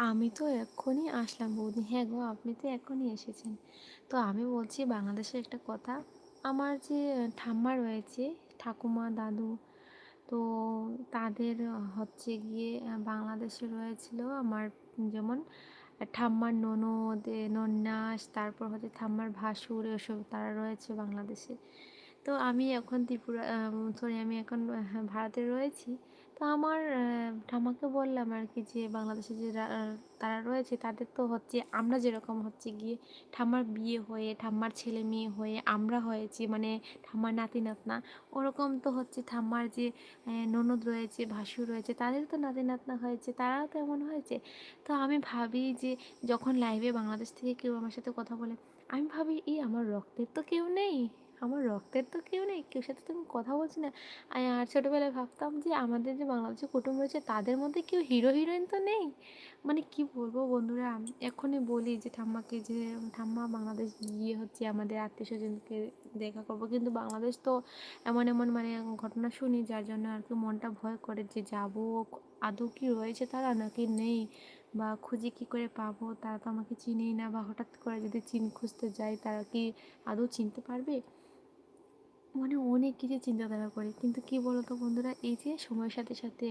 আমি তো এক্ষুনি আসলাম বৌদি। হ্যাঁ গো, আপনি তো এক্ষুনি এসেছেন। তো আমি বলছি বাংলাদেশের একটা কথা। আমার যে ঠাম্মা রয়েছে, ঠাকুমা, দাদু, তো তাদের হচ্ছে গিয়ে বাংলাদেশে রয়েছিল আমার, যেমন ঠাম্মার ননদ, নন্যাস, তারপর হচ্ছে ঠাম্মার ভাসুর, এসব তারা রয়েছে বাংলাদেশে। তো আমি এখন ত্রিপুরা, সরি, আমি এখন ভারতে রয়েছি। তো আমার ঠাম্মাকে বললাম আর কি যে বাংলাদেশে যে তারা রয়েছে তাদের তো হচ্ছে আমরা যেরকম হচ্ছে গিয়ে ঠাম্মার বিয়ে হয়ে, ঠাম্মার ছেলে মেয়ে হয়ে আমরা হয়েছি, মানে ঠাম্মার নাতি নাতনা, ওরকম তো হচ্ছে ঠাম্মার যে ননদ রয়েছে, ভাসুর রয়েছে, তাদের তো নাতি নাতনা হয়েছে, তারাও তো এমন হয়েছে। তো আমি ভাবি যে যখন লাইভে বাংলাদেশ থেকে কেউ আমার সাথে কথা বলে, আমি ভাবি আমার রক্তের তো কেউ নেই, আমার রক্তের তো কেউ নেই, কেউ সাথে তো আমি কথা বলছি না। আর ছোটোবেলায় ভাবতাম যে আমাদের যে বাংলাদেশে কুটুম্ব রয়েছে তাদের মধ্যে কেউ হিরো হিরোইন তো নেই। মানে কি বলবো বন্ধুরা, এখনই বলি যে ঠাম্মাকে যে ঠাম্মা বাংলাদেশ গিয়ে হচ্ছে আমাদের আত্মীয় স্বজনকে দেখা করবো, কিন্তু বাংলাদেশ তো এমন এমন মানে ঘটনা শুনি, যার জন্য আর কি মনটা ভয় করে যে যাব, আদৌ কি রয়েছে তারা নাকি নেই, বা খুঁজে কি করে পাবো, তারা তো আমাকে চিনেই না, বা হঠাৎ করে যদি খুঁজতে যাই তারা কি আদৌ চিনতে পারবে। মানে অনেক কিছু চিন্তাধারা করি, কিন্তু কি বলতো বন্ধুরা, এই যে সময়ের সাথে সাথে